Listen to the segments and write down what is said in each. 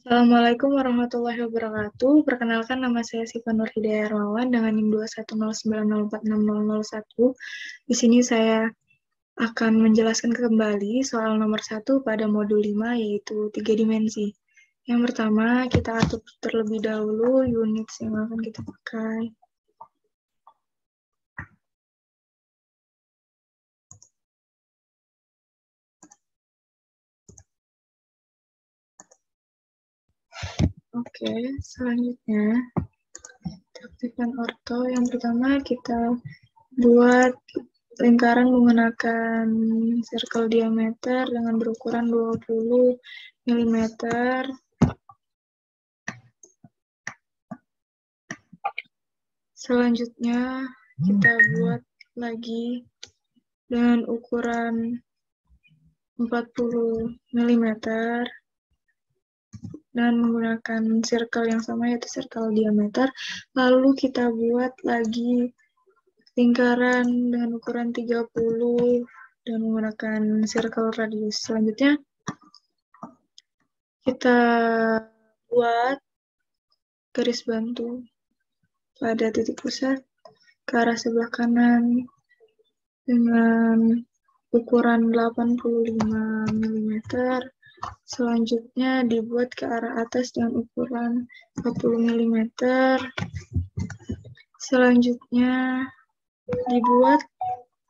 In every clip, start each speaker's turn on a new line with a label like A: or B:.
A: Assalamualaikum warahmatullahi wabarakatuh. Perkenalkan nama saya Siva Nur Hidayah Hermawan dengan NIM 21090460001. Di sini saya akan menjelaskan kembali soal nomor 1 pada modul 5 yaitu 3 dimensi. Yang pertama, kita atur terlebih dahulu unit yang akan kita pakai. Oke, selanjutnya kita aktifkan orto. Yang pertama kita buat lingkaran menggunakan circle diameter dengan berukuran 20 mm. Selanjutnya kita buat lagi dengan ukuran 40 mm dan menggunakan circle yang sama yaitu circle diameter. Lalu kita buat lagi lingkaran dengan ukuran 30 dan menggunakan circle radius. Selanjutnya kita buat garis bantu pada titik pusat ke arah sebelah kanan dengan ukuran 85 mm. Selanjutnya dibuat ke arah atas dengan ukuran 40 mm. Selanjutnya dibuat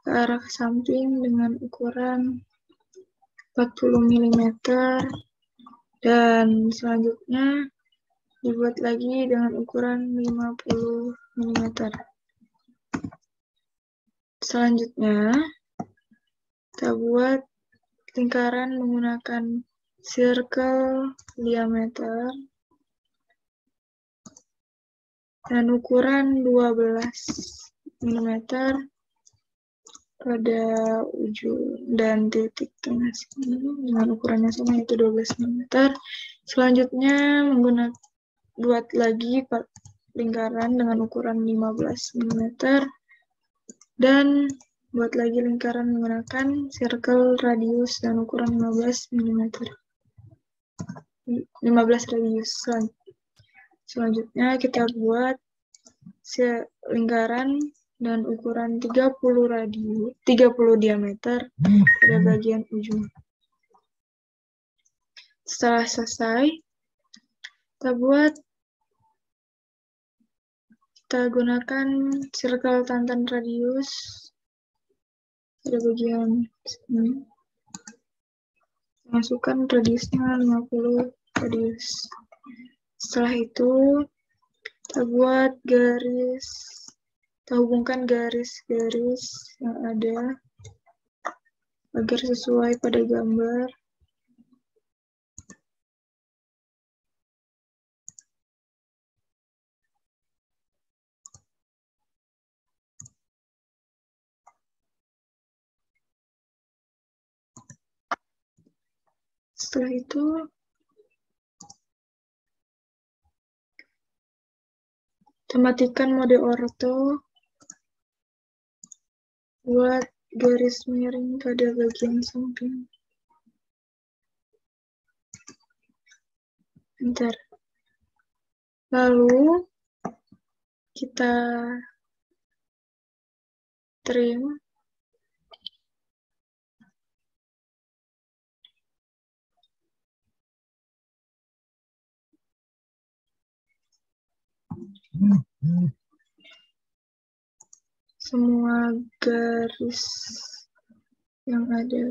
A: ke arah samping dengan ukuran 40 mm. Dan selanjutnya dibuat lagi dengan ukuran 50 mm. Selanjutnya kita buat lingkaran menggunakan circle diameter dan ukuran 12 mm pada ujung dan titik tengah sini dengan ukurannya sama yaitu 12 mm. Selanjutnya buat lagi lingkaran dengan ukuran 15 mm dan buat lagi lingkaran menggunakan circle radius dan ukuran 15 mm. 15 radius. Selanjutnya kita buat lingkaran dan ukuran 30 diameter pada bagian ujung. Setelah selesai, kita gunakan circle tantan radius pada bagian sini. Masukkan radiusnya 50 radius. Setelah itu kita buat garis, kita hubungkan garis-garis yang ada agar sesuai pada gambar. Setelah itu kita matikan mode orto, buat garis miring pada bagian samping. Bentar. Lalu kita trim semua garis yang ada.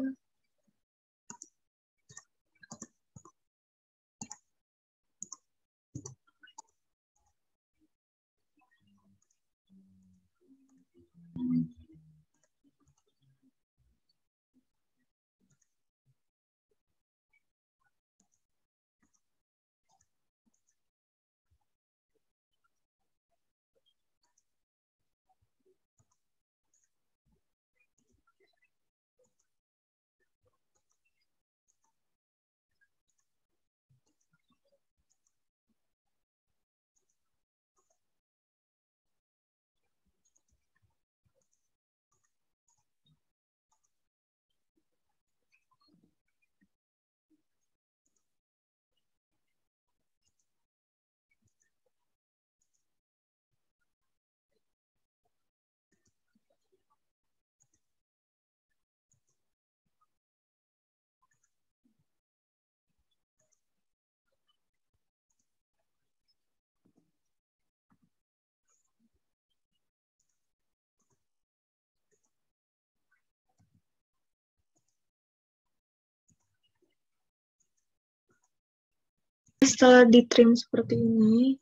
A: setelah di-trim seperti ini,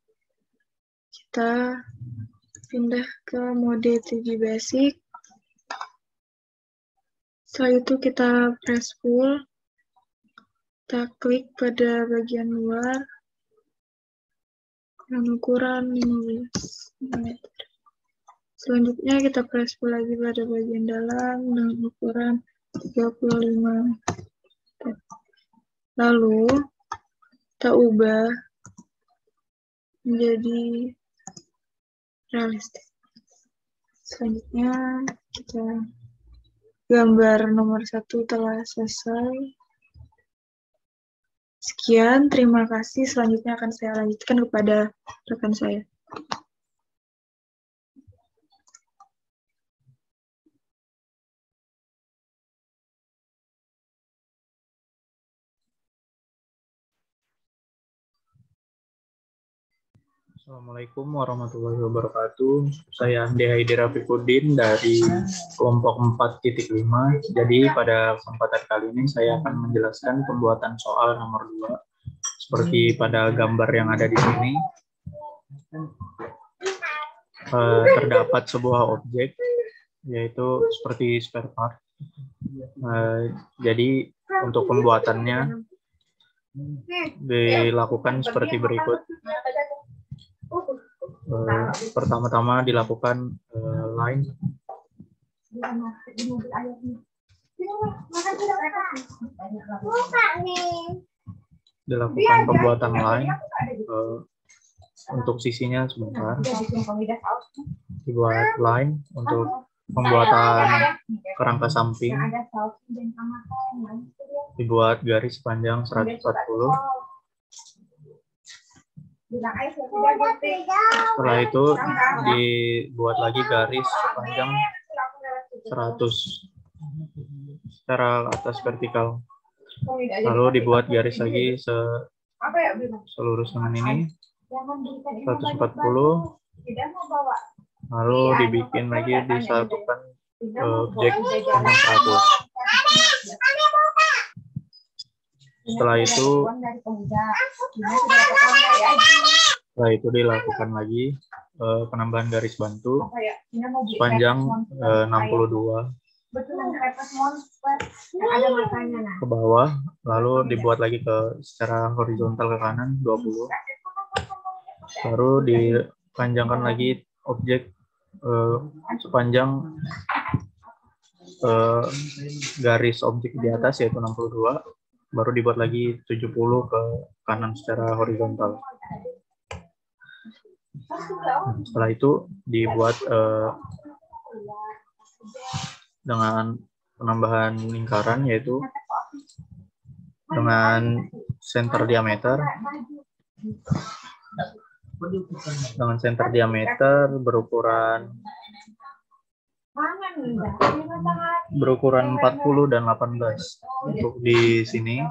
A: kita pindah ke mode 3D Basic. Setelah itu kita press full, kita klik pada bagian luar, dengan ukuran 15 mm. Selanjutnya kita press full lagi pada bagian dalam dengan ukuran 35. Lalu kita ubah menjadi realistis. Selanjutnya kita gambar nomor 1 telah selesai. Sekian, terima kasih. Selanjutnya akan saya lanjutkan kepada rekan saya.
B: Assalamualaikum warahmatullahi wabarakatuh. Saya Andi Haidir Rafiquddin dari kelompok 4.5. Jadi pada kesempatan kali ini saya akan menjelaskan pembuatan soal nomor 2. Seperti pada gambar yang ada di sini. Terdapat sebuah objek, yaitu seperti spare part. Jadi untuk pembuatannya dilakukan seperti berikut. Pertama-tama dilakukan line. Dilakukan pembuatan line. Untuk sisinya sebentar. Dibuat line untuk pembuatan kerangka samping. Dibuat garis panjang 140. Setelah itu dibuat lagi garis sepanjang 100 secara atas vertikal. Lalu dibuat garis lagi selurus dengan ini 140. Lalu dibikin lagi, disatukan objek panjang 100. Setelah itu dilakukan lagi penambahan garis bantu sepanjang 62 ke bawah, lalu dibuat lagi secara horizontal ke kanan 20. Baru dipanjangkan lagi objek sepanjang garis objek di atas, yaitu 62. Baru dibuat lagi 70 ke kanan secara horizontal. Setelah itu dibuat dengan penambahan lingkaran, yaitu dengan center diameter. Dengan center diameter berukuran 40 dan 18. Untuk di sini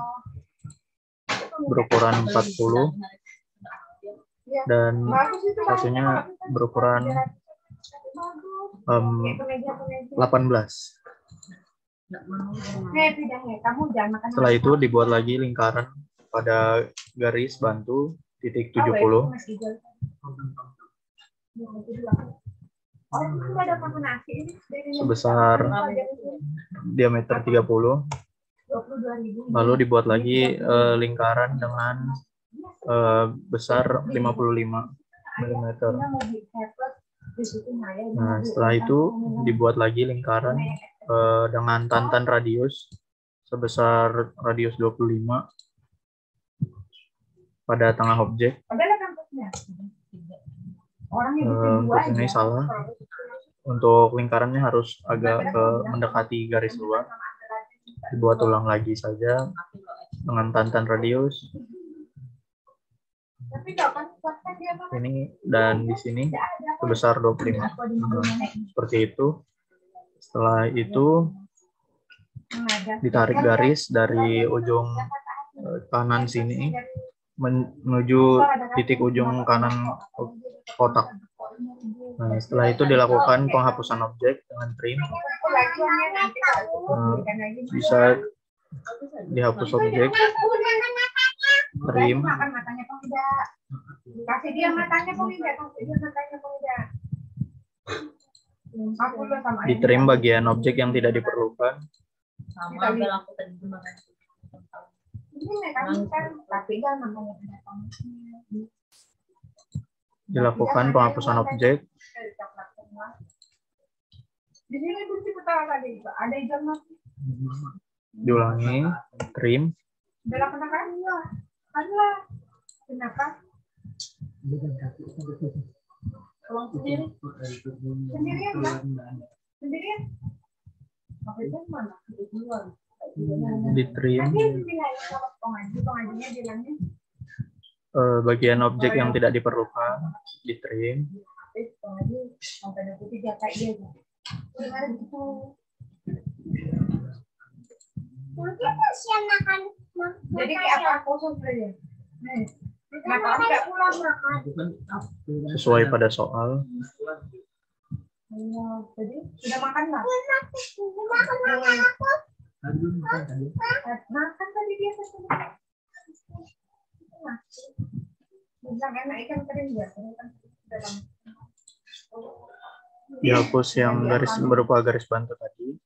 B: berukuran 40 dan satunya berukuran 18. Setelah itu dibuat lagi lingkaran pada garis bantu titik 70 sebesar diameter 30. Lalu dibuat lagi lingkaran dengan besar 55 mm. Nah, setelah itu dibuat lagi lingkaran dengan tantan radius sebesar radius 25 pada tengah objek. Untuk ini salah. Untuk lingkarannya harus agak mendekati garis luar. Dibuat ulang lagi saja dengan tantan radius. Ini dan di sini sebesar 25. Seperti itu. Setelah itu ditarik garis dari ujung kanan sini menuju titik ujung kanan kotak. Nah, setelah itu dilakukan penghapusan objek dengan trim. Bisa dihapus objek, trim,
C: Tidak. Kasih dia matanya pemindah. Kasih dia matanya pemindah. Aku udah sama.
B: Ditrim bagian objek yang tidak diperlukan.
D: Sama aku tadi makan.
C: Ini mekanik kan, tapi dia namanya ada pengisinya.
B: Dilakukan penghapusan objek.
C: Di sini kunci ketawa tadi, ada hijau mati.
B: Diulangi, trim.
C: Bela kenapa? Allah. Kenapa?
D: Uang sendiri.
C: Sendirian, Mbak? Sendirian? Maksudnya mana? Di luar.
B: Ditrim.
C: Nanti bilangnya sama pengajinya bilangnya.
B: Bagian objek yang tidak diperlukan, ditrim.
C: Pengaji sampai nanti dia kayak dia. Gimana gitu? Mungkin kasihan makan. Jadi kayak apa kosong saja. Kenapa tidak pulang makan?
B: Sesuai pada soal.
C: Jadi sudah makan nggak? Makan aku. Makan tadi dia kesini. Bilang enak ikan kering ya.
B: Dihapus yang garis berupa garis bantu tadi.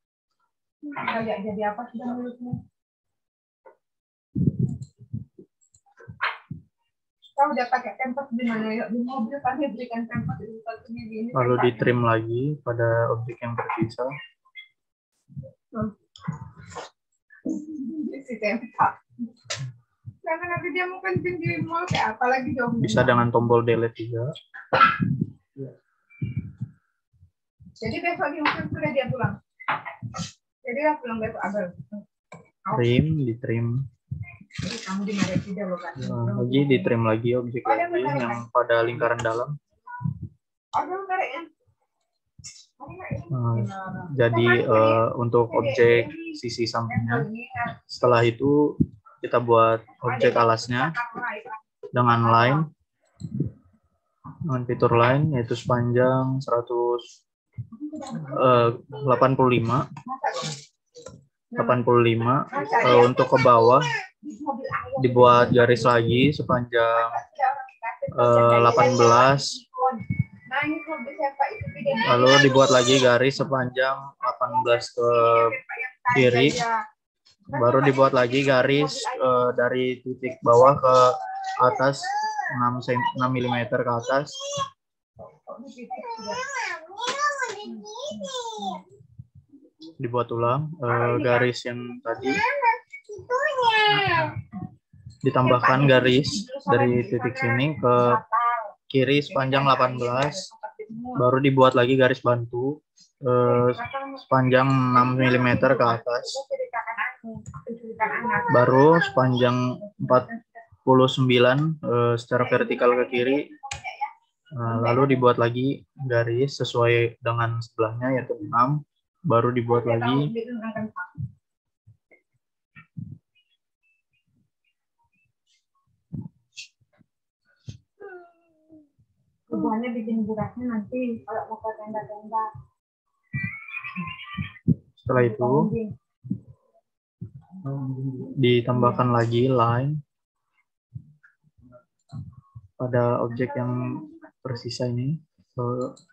C: Kayak jadi apa sudah mulutnya? Kau udah pakai tempat di mana ya? Di mobil kan dia berikan tempat di satunya gini.
B: Lalu ditrim lagi pada objek yang tersisa.
C: Si tempat. Karena nanti dia mau kencing di mall kayak apa lagi dong?
B: Bisa dengan tombol delete juga.
C: Jadi besok di mungkin sudah dia pulang. Jadi dia pulang besok abal.
B: Trim, ditrim.
C: Jadi kamu dimarahin tidak loh kan?
B: Lagi ditrim lagi objek lagi yang pada lingkaran dalam.
C: Ada menarik.
B: Jadi untuk objek sisi sampingnya, setelah itu kita buat objek alasnya dengan line, dengan fitur line yaitu sepanjang 85 untuk ke bawah dibuat garis lagi sepanjang 18, lalu dibuat lagi garis sepanjang 18 ke kiri, baru dibuat lagi garis dari titik bawah ke atas 6 mm ke atas. Dibuat ulang garis yang tadi, ditambahkan garis dari titik sini ke kiri sepanjang 18, baru dibuat lagi garis bantu sepanjang 6 mm ke atas, baru sepanjang 49 secara vertikal ke kiri, lalu dibuat lagi garis sesuai dengan sebelahnya yaitu 6, baru dibuat lagi
C: kebuannya bikin beratnya nanti kalau mau ke tenda-tenda.
B: Setelah itu ditambahkan lagi line pada objek yang tersisa ini.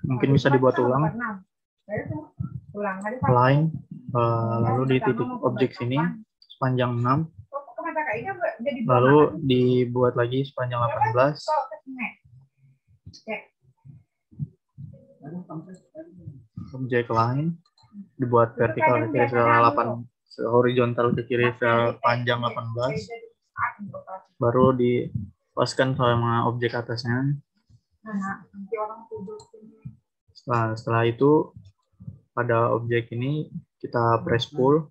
B: Mungkin bisa dibuat ulang line, lalu di titik objek sini sepanjang 6, lalu dibuat lagi sepanjang 18, objek line dibuat vertikal ke kiri secara 8, horizontal ke kiri sepanjang 18, baru dipaskan sama objek atasnya. Setelah itu pada objek ini kita press pull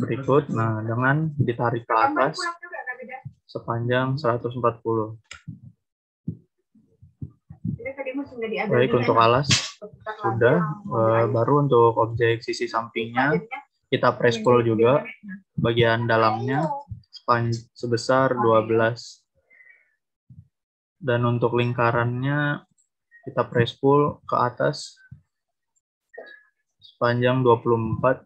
B: berikut, dengan ditarik ke atas sepanjang 140. Baik, untuk alas sudah, baru untuk objek sisi sampingnya kita press pull juga bagian dalamnya sebesar 12. Dan untuk lingkarannya kita press pull ke atas sepanjang 24.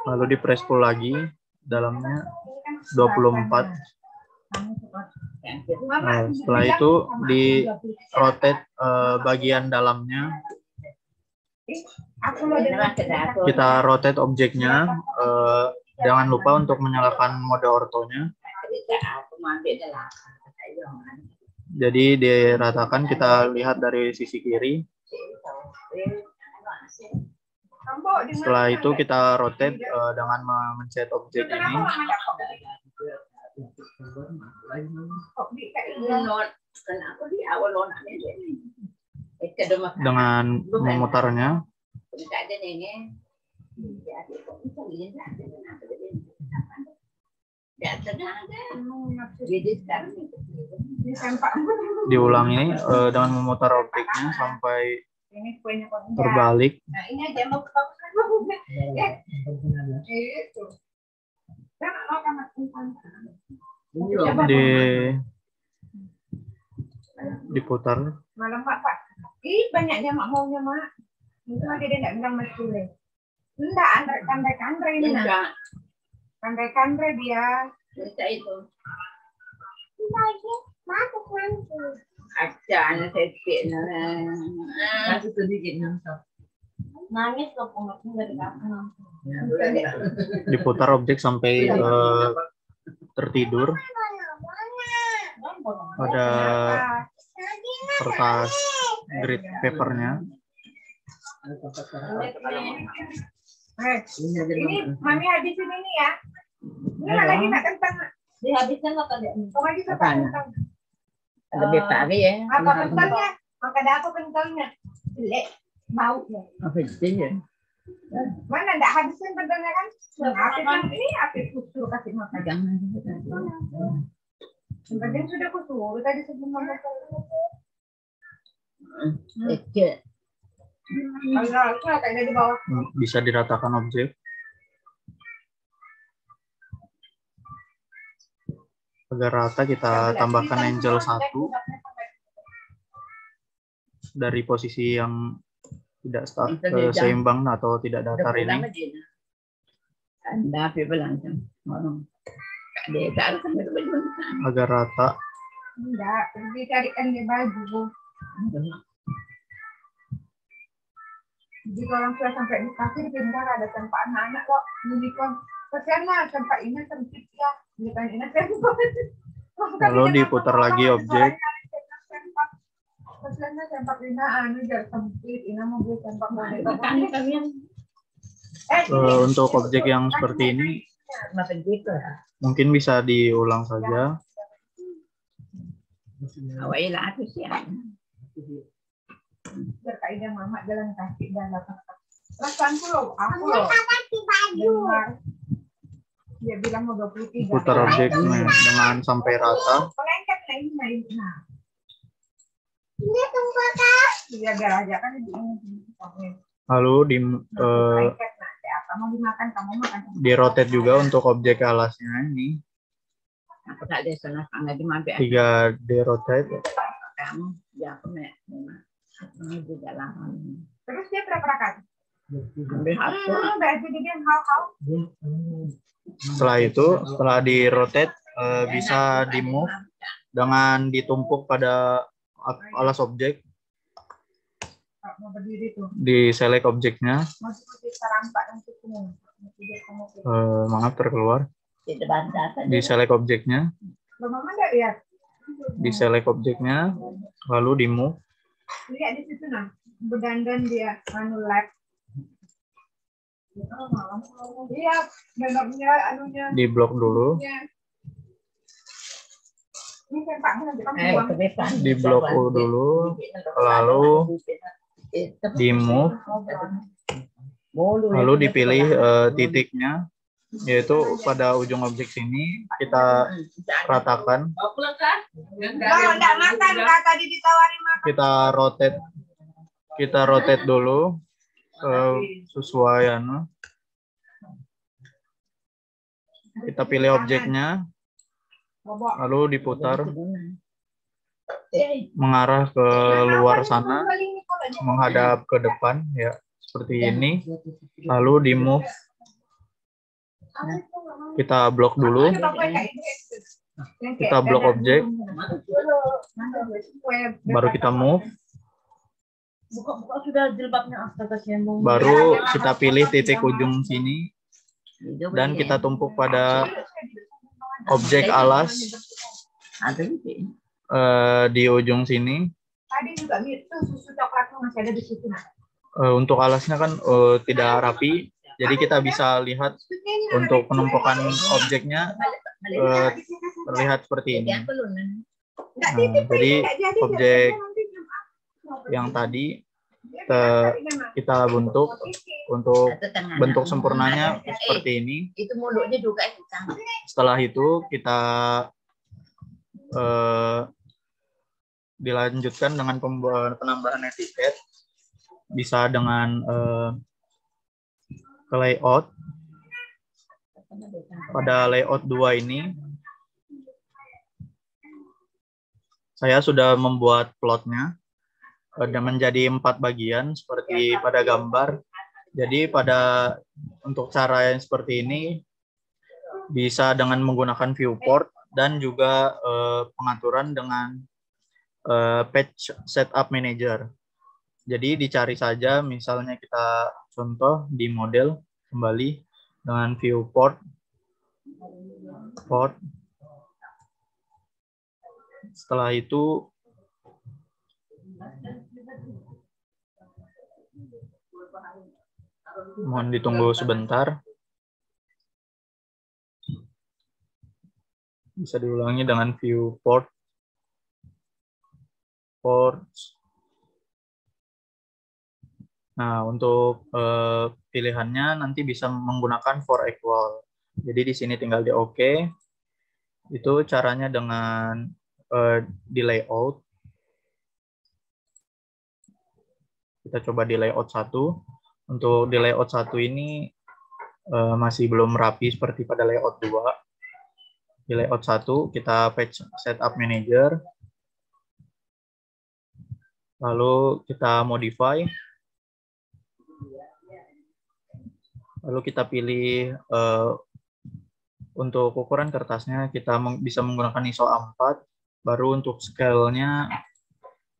B: lalu di press pull lagi, dalamnya 24. Nah, setelah itu di rotate bagian dalamnya, kita rotate objeknya. Jangan lupa untuk menyalakan mode ortonya. Jadi diratakan, kita lihat dari sisi kiri. Setelah itu kita rotate dengan memencet objek ini. Dengan memutarnya. Diulang ini dengan memutar objeknya sampai terbalik. Diputar.
C: Malam Pak. Ih, banyaknya mak maunya mak. Itu aja dia enggak bilang masuk. Enggak, kandre ini nah. Kandre dia. Cerita itu. Lagi masuk nanti. Aja anak sedikit masih sedikit nangis kok pengapun dari kapan.
B: Diputar objek sampai tertidur pada kertas grid papernya.
C: Ini mami habisin ini ya. Ini lagi nak kentang.
D: Dihabiskan apa dia?
C: Lagi kentang.
D: Lebih pagi ya.
C: Apa kentangnya? Maka ada apa kentangnya? Jelek baunya.
D: Apa itu?
C: Mana enggak habisin kentangnya kan? Ini apa suruh kasih makan.
D: Jangan.
C: Sebenarnya sudah kusuruh tadi sebelum makan. Kayaknya di bawah.
B: Bisa diratakan objek. Agar rata kita tambahkan angel 1 dari posisi yang tidak seimbang atau tidak datar ini. Agar rata.
C: Enggak, dicarikan di baju. Jadi kalau sudah sampai di kasir, bentar ada tempat anak-anak kok. Unicorn. Kesianlah tempat ini sempit ya. Bukan ini tempat.
B: Lalu diputar lagi objek.
C: Kesianlah tempat ini jangan sempit. Ini mau beli tempat
B: Untuk objek yang seperti ini mungkin bisa diulang saja.
C: Berkaitan mama jalan kaki dan lapang. Perasaanku loh, aku loh. Dengar. Dia bilang mau 23.
B: Putar objeknya dengan sampai rata.
C: Pelengket lain. Nah. Ini tunggu Kak. Dia aja kan
B: Lalu
C: mau dimakan, kamu makan.
B: di rotate juga untuk objek alasnya ini.
D: Aku tak ada sana sangat dimampir.
B: 3D rotate.
D: Kamu ya aku nek. Ini juga lama.
C: Terus dia berapa
D: Ambil satu.
C: Berarti dia hal-hal.
B: Setelah itu, setelah di rotate bisa di move dengan ditumpuk pada alas objek.
C: Mau berdiri tuh.
B: Di select objeknya.
C: Mau
B: Maaf terkeluar. Di select objeknya.
C: Mama enggak lihat.
B: Di select objeknya, lalu di move.
C: Lihat di situ nah, berdandan dia lab. Iya, benernya anunya.
B: Di blok dulu.
C: Ini kan
B: Di blok dulu, lalu di move, lalu dipilih titiknya, yaitu pada ujung objek sini kita ratakan.
C: Enggak makan, tadi ditawarin makan.
B: Kita rotate dulu sesuai kita pilih objeknya, lalu diputar mengarah ke luar sana, menghadap ke depan ya seperti ini, lalu di move Kita blok dulu. Kita blok objek. Baru kita move.
D: Buka sudah jilbabnya, astaga siambung.
B: Baru kita pilih titik ujung sini. Dan kita tumpuk pada objek alas di ujung sini.
C: Tadi juga itu susu coklat masih ada di situ.
B: Untuk alasnya kan tidak rapi, jadi kita bisa lihat untuk penumpukan objeknya terlihat seperti ini. Nah, jadi objek yang tadi kita bentuk untuk bentuk sempurnanya seperti ini.
D: Itu mulutnya juga.
B: Setelah itu kita dilanjutkan dengan penambahan etiket, bisa dengan ke layout. Pada layout 2 ini saya sudah membuat plotnya dan menjadi 4 bagian seperti pada gambar. Jadi untuk cara yang seperti ini bisa dengan menggunakan viewport dan juga pengaturan dengan page setup manager. Jadi dicari saja, misalnya kita contoh di model kembali dengan viewport, setelah itu mohon ditunggu sebentar. Bisa diulangi dengan viewport. Nah, untuk pilihannya nanti bisa menggunakan for equal. Jadi di sini tinggal di OK. Itu caranya dengan di layout. Kita coba di layout 1. Untuk di layout 1 ini masih belum rapi seperti pada layout 2. Di layout 1 kita page setup manager. Lalu kita modify. Lalu kita pilih untuk ukuran kertasnya kita bisa menggunakan ISO 4. Baru untuk scale-nya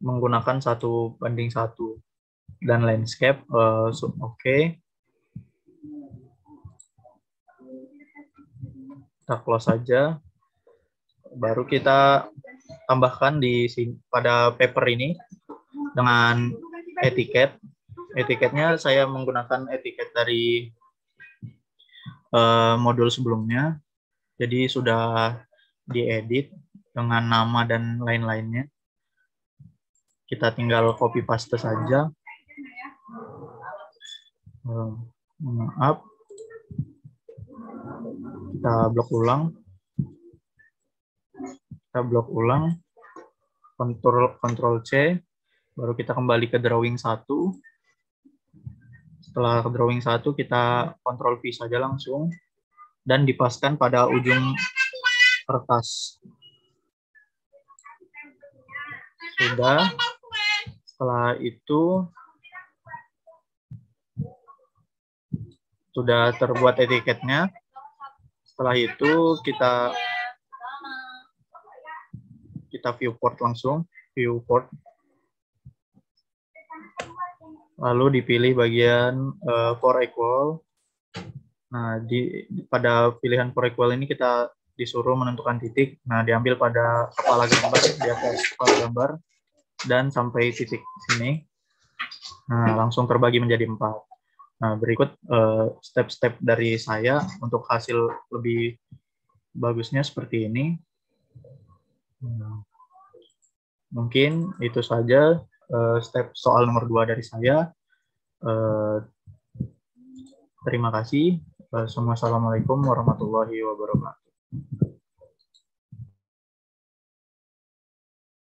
B: menggunakan 1:1. Dan landscape oke. Kita close saja. Baru kita tambahkan di sini pada paper ini dengan etiket. Etiketnya saya menggunakan etiket dari modul sebelumnya. Jadi sudah diedit dengan nama dan lain-lainnya. Kita tinggal copy paste saja. Maaf. Kita blok ulang. Ctrl C. Baru kita kembali ke drawing 1. Setelah ke drawing 1 kita Ctrl V saja langsung dan dipaskan pada ujung kertas. Sudah. Setelah itu sudah terbuat etiketnya. Setelah itu kita viewport langsung, viewport. Lalu dipilih bagian for equal. Nah, pada pilihan for equal ini kita disuruh menentukan titik. Nah, diambil pada kepala gambar, di atas kepala gambar, dan sampai titik sini. Nah, langsung terbagi menjadi 4. Nah, berikut step-step dari saya untuk hasil lebih bagusnya seperti ini. Mungkin itu saja step soal nomor 2 dari saya. Terima kasih. Assalamualaikum warahmatullahi wabarakatuh.